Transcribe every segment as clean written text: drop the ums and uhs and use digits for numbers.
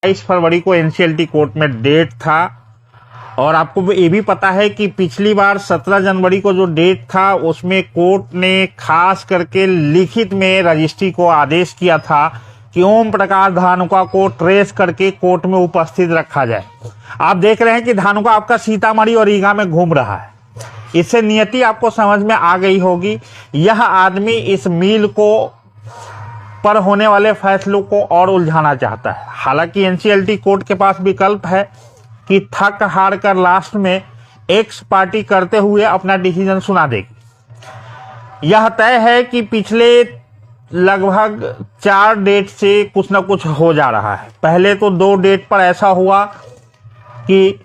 22 फरवरी को NCLT court में date था। और आपको ये भी पता है कि पिछली बार 17 जनवरी को जो डेट था उसमें कोर्ट ने खास करके लिखित में रजिस्ट्री को आदेश किया था कि ओम प्रकाश धानुका को ट्रेस करके कोर्ट में उपस्थित रखा जाए। आप देख रहे हैं कि धानुका आपका सीतामढ़ी और रीगा में घूम रहा है। इससे नियति आपको समझ में आ गई होगी। यह आदमी इस मिल को पर होने वाले फैसलों को और उलझाना चाहता है। हालांकि एनसीएलटी कोर्ट के पास विकल्प है कि थक हार कर लास्ट में एक्स पार्टी करते हुए अपना डिसीजन सुना देगी। यह तय है कि पिछले लगभग 4 डेट से कुछ ना कुछ हो जा रहा है। पहले तो 2 डेट पर ऐसा हुआ कि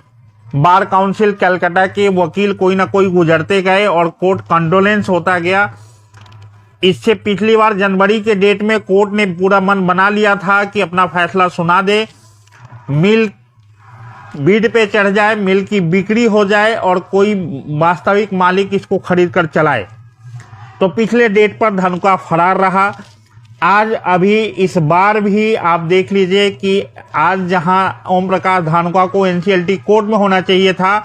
बार काउंसिल कलकत्ता के वकील कोई ना कोई गुजरते गए और कोर्ट कंडोलेंस होता गया। इससे पिछली बार जनवरी के डेट में कोर्ट ने पूरा मन बना लिया था कि अपना फैसला सुना दे, मिल बीड पे चढ़ जाए, मिल की बिक्री हो जाए और कोई वास्तविक मालिक इसको खरीद कर चलाए। तो पिछले डेट पर धानुका फरार रहा। आज अभी इस बार भी आप देख लीजिए कि आज जहां ओम प्रकाश धानुका को एनसीएलटी कोर्ट में होना चाहिए था,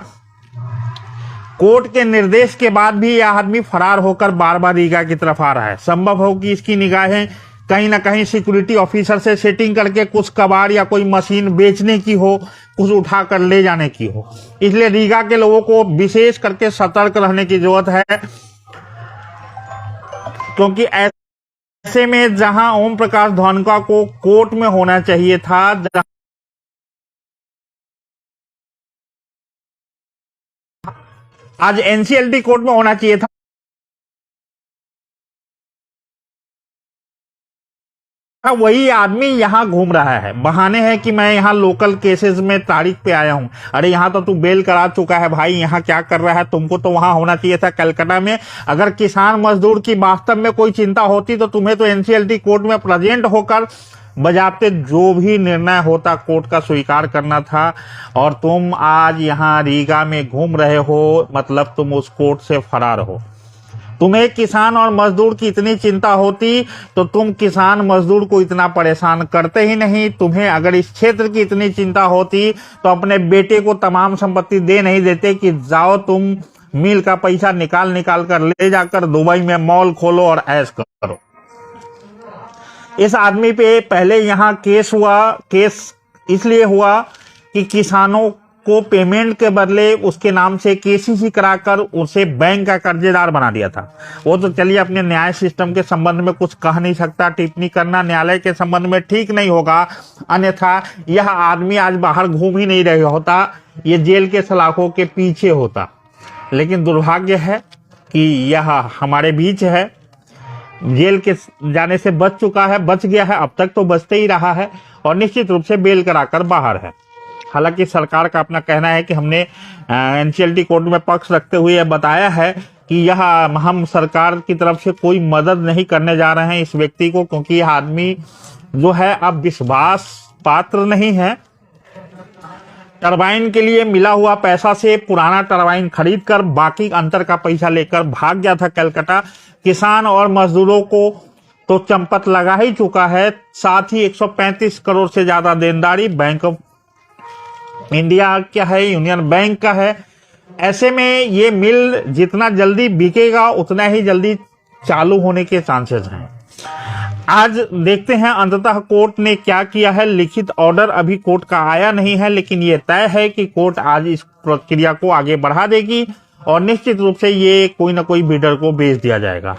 कोर्ट के निर्देश के बाद भी यह आदमी फरार होकर बार बार रीगा की तरफ आ रहा है। संभव हो कि इसकी निगाहें कहीं ना कहीं सिक्योरिटी ऑफिसर से सेटिंग करके कुछ कबाड़ या कोई मशीन बेचने की हो, कुछ उठा कर ले जाने की हो। इसलिए रीगा के लोगों को विशेष करके सतर्क रहने की जरूरत है, क्योंकि ऐसे में जहां ओम प्रकाश धानुका को कोर्ट में होना चाहिए था, आज एनसीएलटी कोर्ट में होना चाहिए था, वही आदमी यहां घूम रहा है। बहाने हैं कि मैं यहां लोकल केसेस में तारीख पे आया हूं। अरे यहां तो तू बेल करा चुका है भाई, यहां क्या कर रहा है? तुमको तो वहां होना चाहिए था कलकत्ता में। अगर किसान मजदूर की वास्तव में कोई चिंता होती तो तुम्हें तो एनसीएलटी कोर्ट में प्रेजेंट होकर बजाते जो भी निर्णय होता कोर्ट का स्वीकार करना था। और तुम आज यहां रीगा में घूम रहे हो, मतलब तुम उस कोर्ट से फरार हो। तुम्हें किसान और मजदूर की इतनी चिंता होती तो तुम किसान मजदूर को इतना परेशान करते ही नहीं। तुम्हें अगर इस क्षेत्र की इतनी चिंता होती तो अपने बेटे को तमाम संपत्ति दे नहीं देते कि जाओ तुम मिल का पैसा निकाल निकाल कर ले जाकर दुबई में मॉल खोलो और ऐश करो। इस आदमी पे पहले यहां केस हुआ। केस इसलिए हुआ कि किसानों को पेमेंट के बदले उसके नाम से केसीसी कराकर उसे बैंक का कर्जेदार बना दिया था। वो तो चलिए अपने न्याय सिस्टम के संबंध में कुछ कह नहीं सकता, टिप्पणी करना न्यायालय के संबंध में ठीक नहीं होगा। अन्यथा यह आदमी आज बाहर घूम ही नहीं रहा होता, ये जेल के सलाखों के पीछे होता। लेकिन दुर्भाग्य है कि यह हमारे बीच है, जेल के जाने से बच चुका है, बच गया है, अब तक तो बचते ही रहा है और निश्चित रूप से बेल कराकर बाहर है। हालांकि सरकार का अपना कहना है कि हमने एनसीएलटी कोर्ट में पक्ष रखते हुए यह बताया है कि यह हम सरकार की तरफ से कोई मदद नहीं करने जा रहे हैं इस व्यक्ति को, क्योंकि यह आदमी जो है अब विश्वास पात्र नहीं है। टरबाइन के लिए मिला हुआ पैसा से पुराना टरबाइन खरीद कर बाकी अंतर का पैसा लेकर भाग गया था कलकत्ता। किसान और मजदूरों को तो चंपत लगा ही चुका है, साथ ही 135 करोड़ से ज्यादा देनदारी बैंक ऑफ इंडिया क्या है, यूनियन बैंक का है। ऐसे में ये मिल जितना जल्दी बिकेगा उतना ही जल्दी चालू होने के चांसेस हैं। आज देखते हैं अंततः कोर्ट ने क्या किया है। लिखित ऑर्डर अभी कोर्ट का आया नहीं है, लेकिन ये तय है कि कोर्ट आज इस प्रक्रिया को आगे बढ़ा देगी और निश्चित रूप से ये कोई ना कोई बिडर को बेच दिया जाएगा।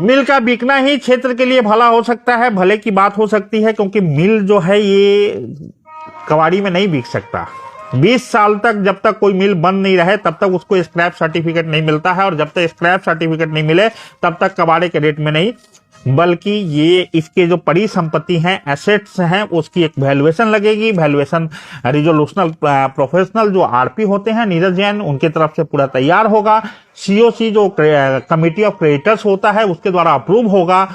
मिल का बिकना ही क्षेत्र के लिए भला हो सकता है, भले की बात हो सकती है, क्योंकि मिल जो है ये कबाड़ी में नहीं बिक सकता। 20 साल तक जब तक कोई मिल बंद नहीं रहे तब तक उसको स्क्रैप सर्टिफिकेट नहीं मिलता है, और जब तक स्क्रैप सर्टिफिकेट नहीं मिले तब तक कबाड़े के रेट में नहीं, बल्कि ये इसके जो परिसंपत्ति हैं, एसेट्स हैं, उसकी एक वैल्यूएशन लगेगी। वैल्यूएशन रिजोल्यूशनल प्रोफेशनल जो आरपी होते हैं नीरज जैन, उनके तरफ से पूरा तैयार होगा। सीओसी जो कमिटी ऑफ क्रेडिटर्स होता है उसके द्वारा अप्रूव होगा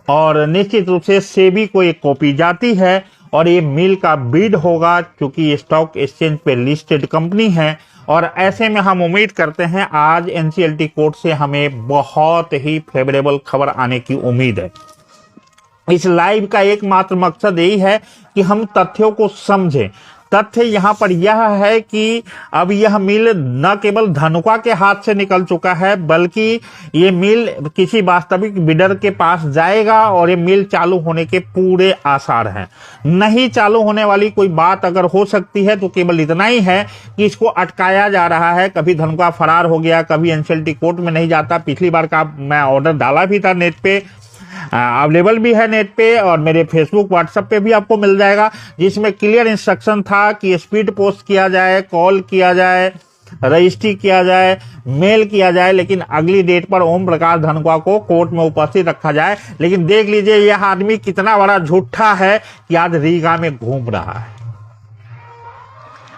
और निश्चित रूप से सेबी को एक कॉपी जाती है और ये मिल का बिड होगा, क्योंकि स्टॉक एक्सचेंज पे लिस्टेड कंपनी है। और ऐसे में हम उम्मीद करते हैं आज एनसीएलटी कोर्ट से हमें बहुत ही फेवरेबल खबर आने की उम्मीद है। इस लाइव का एकमात्र मकसद यही है कि हम तथ्यों को समझें। तथ्य यहाँ पर यह है कि अब यह मिल न केवल धनुका के हाथ से निकल चुका है, बल्कि ये मिल किसी वास्तविक बिडर के पास जाएगा और ये मिल चालू होने के पूरे आसार हैं। नहीं चालू होने वाली कोई बात अगर हो सकती है तो केवल इतना ही है कि इसको अटकाया जा रहा है। कभी धनुका फरार हो गया, कभी एनसीएलटी कोर्ट में नहीं जाता। पिछली बार का मैं ऑर्डर डाला भी था, नेट पे अवेलेबल भी है, नेट पे, और मेरे फेसबुक व्हाट्सएप पे भी आपको मिल जाएगा, जिसमें क्लियर इंस्ट्रक्शन था कि स्पीड पोस्ट किया जाए, कॉल किया जाए, रजिस्ट्री किया जाए, मेल किया जाए, लेकिन अगली डेट पर ओम प्रकाश धनुका को कोर्ट में उपस्थित रखा जाए। लेकिन देख लीजिए यह आदमी कितना बड़ा झूठा है कि आज रीगा में घूम रहा है,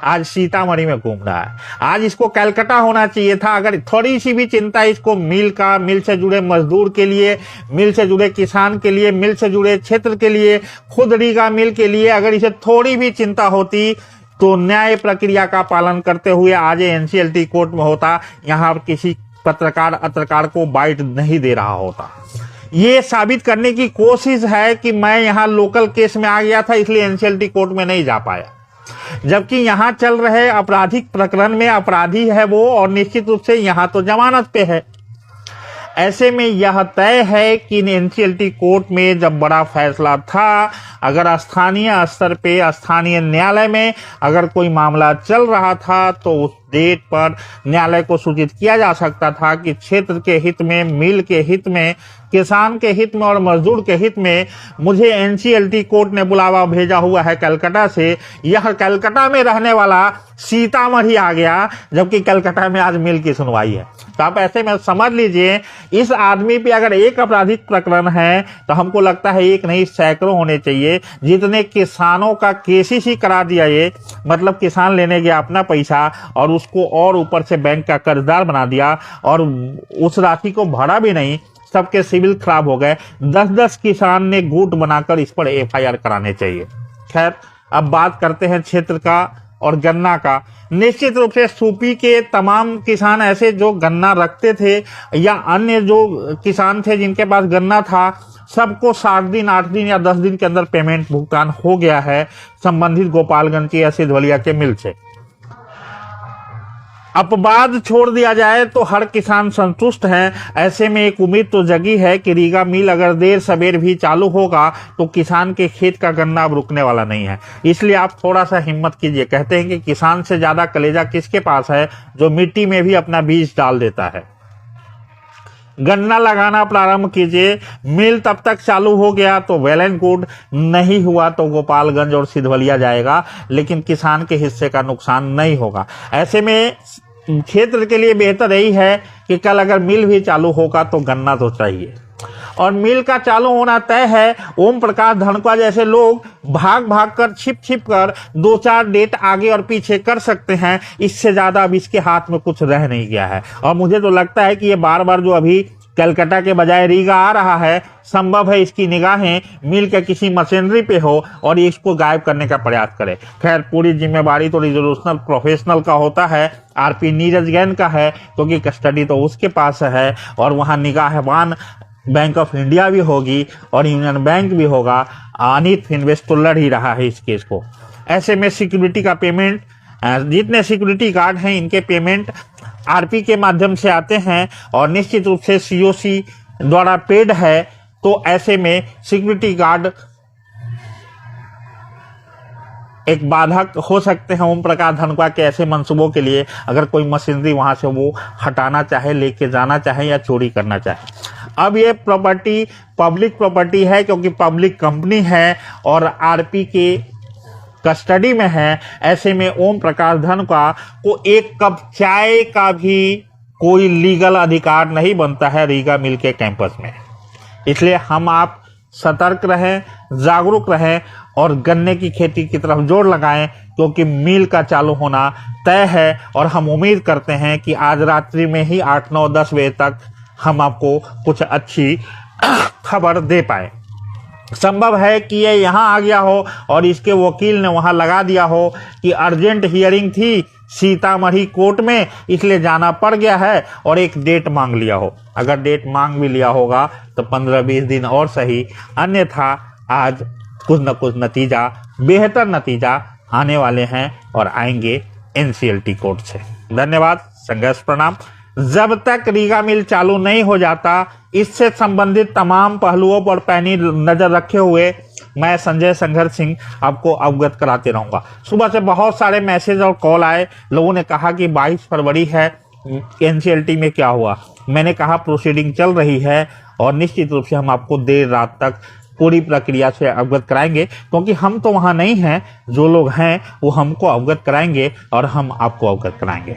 आज सीतामढ़ी में घूम रहा है। आज इसको कलकत्ता होना चाहिए था। अगर थोड़ी सी भी चिंता इसको मिल का, मिल से जुड़े मजदूर के लिए, मिल से जुड़े किसान के लिए, मिल से जुड़े क्षेत्र के लिए, खुद रीगा मिल के लिए अगर इसे थोड़ी भी चिंता होती तो न्याय प्रक्रिया का पालन करते हुए आज एनसीएलटी कोर्ट में होता, यहाँ किसी पत्रकार को बाइट नहीं दे रहा होता। ये साबित करने की कोशिश है कि मैं यहाँ लोकल केस में आ गया था इसलिए एनसीएलटी कोर्ट में नहीं जा पाया, जबकि यहाँ चल रहे आपराधिक प्रकरण में अपराधी है वो, और निश्चित रूप से यहाँ तो जमानत पे है। ऐसे में यह तय है कि एनसीएलटी कोर्ट में जब बड़ा फैसला था, अगर स्थानीय स्तर पे स्थानीय न्यायालय में अगर कोई मामला चल रहा था तो उस डेट पर न्यायालय को सूचित किया जा सकता था कि क्षेत्र के हित में, मिल के हित में, किसान के हित में और मजदूर के हित में मुझे एनसीएलटी कोर्ट ने बुलावा भेजा हुआ है कलकत्ता से। यह कलकत्ता में रहने वाला सीतामढ़ी आ गया, जबकि कलकत्ता में आज मिल की सुनवाई है। तो आप ऐसे में समझ लीजिए, इस आदमी पे अगर एक आपराधिक प्रकरण है तो हमको लगता है एक नहीं सैकड़ों होने चाहिए। जितने किसानों का केसीसी ही करा दिया, ये मतलब किसान लेने गया अपना पैसा और उसको और ऊपर से बैंक का कर्जदार बना दिया और उस राशि को भरा भी नहीं, सबके सिविल खराब हो गए। 10-10 किसान ने गुट बनाकर इस पर एफआईआर कराने चाहिए। खैर, अब बात करते हैं क्षेत्र का और गन्ना का। निश्चित रूप से सूपी के तमाम किसान ऐसे जो गन्ना रखते थे या अन्य जो किसान थे जिनके पास गन्ना था, सबको 7 दिन, 8 दिन या 10 दिन के अंदर पेमेंट भुगतान हो गया है संबंधित गोपालगंज के या सिधवलिया के मिल से। अपवाद छोड़ दिया जाए तो हर किसान संतुष्ट हैं। ऐसे में एक उम्मीद तो जगी है कि रीगा मिल अगर देर सवेर भी चालू होगा तो किसान के खेत का गन्ना अब रुकने वाला नहीं है। इसलिए आप थोड़ा सा हिम्मत कीजिए। कहते हैं कि किसान से ज्यादा कलेजा किसके पास है, जो मिट्टी में भी अपना बीज डाल देता है। गन्ना लगाना प्रारंभ कीजिए। मिल तब तक चालू हो गया तो वेल एंड गुड, नहीं हुआ तो गोपालगंज और सिधवलिया जाएगा, लेकिन किसान के हिस्से का नुकसान नहीं होगा। ऐसे में क्षेत्र के लिए बेहतर यही है कि कल अगर मिल भी चालू होगा तो गन्ना तो चाहिए, और मिल का चालू होना तय है। ओम प्रकाश धनुका जैसे लोग भाग भाग कर, छिप छिप कर 2-4 डेट आगे और पीछे कर सकते हैं। इससे ज्यादा अब इसके हाथ में कुछ रह नहीं गया है। और मुझे तो लगता है कि ये बार बार जो अभी कलकत्ता के बजाय रीगा आ रहा है, संभव है इसकी निगाहें मिल के किसी मशीनरी पे हो और इसको गायब करने का प्रयास करे। खैर, पूरी जिम्मेवारी तो रिजोल्यूशनल प्रोफेशनल का होता है, आरपी नीरज जैन का है, क्योंकि कस्टडी तो उसके पास है और वहां निगाहबान बैंक ऑफ इंडिया भी होगी और यूनियन बैंक भी होगा। अनित फिनवेस्ट तो लड़ ही रहा है इस केस को। ऐसे में सिक्योरिटी का पेमेंट, जितने सिक्योरिटी गार्ड हैं इनके पेमेंट आरपी के माध्यम से आते हैं और निश्चित रूप से सीओसी द्वारा पेड है। तो ऐसे में सिक्योरिटी गार्ड एक बाधक हो सकते हैं ओम प्रकाश धनुका के ऐसे मंसूबों के लिए, अगर कोई मशीनरी वहां से वो हटाना चाहे, लेके जाना चाहे या चोरी करना चाहे। अब ये प्रॉपर्टी पब्लिक प्रॉपर्टी है क्योंकि पब्लिक कंपनी है और आरपी के कस्टडी में है। ऐसे में ओम प्रकाश धनुका को एक कप चाय का भी कोई लीगल अधिकार नहीं बनता है रीगा मिल के कैंपस में। इसलिए हम आप सतर्क रहें, जागरूक रहें और गन्ने की खेती की तरफ जोर लगाएं, क्योंकि मिल का चालू होना तय है। और हम उम्मीद करते हैं कि आज रात्रि में ही 8, 9, 10 बजे तक हम आपको कुछ अच्छी खबर दे पाए। संभव है कि ये यहाँ आ गया हो और इसके वकील ने वहाँ लगा दिया हो कि अर्जेंट हियरिंग थी सीतामढ़ी कोर्ट में, इसलिए जाना पड़ गया है और एक डेट मांग लिया हो। अगर डेट मांग भी लिया होगा तो 15-20 दिन और सही, अन्यथा आज कुछ न कुछ नतीजा, बेहतर नतीजा आने वाले हैं और आएंगे एनसीएलटी कोर्ट से। धन्यवाद, संघर्ष प्रणाम। जब तक रीगा मिल चालू नहीं हो जाता, इससे संबंधित तमाम पहलुओं पर पैनी नजर रखे हुए मैं संजय संघर्ष सिंह आपको अवगत कराते रहूंगा। सुबह से बहुत सारे मैसेज और कॉल आए, लोगों ने कहा कि 22 फरवरी है, एनसीएलटी में क्या हुआ। मैंने कहा प्रोसीडिंग चल रही है और निश्चित रूप से हम आपको देर रात तक पूरी प्रक्रिया से अवगत कराएंगे, क्योंकि हम तो वहां नहीं हैं, जो लोग हैं वो हमको अवगत कराएंगे और हम आपको अवगत कराएंगे।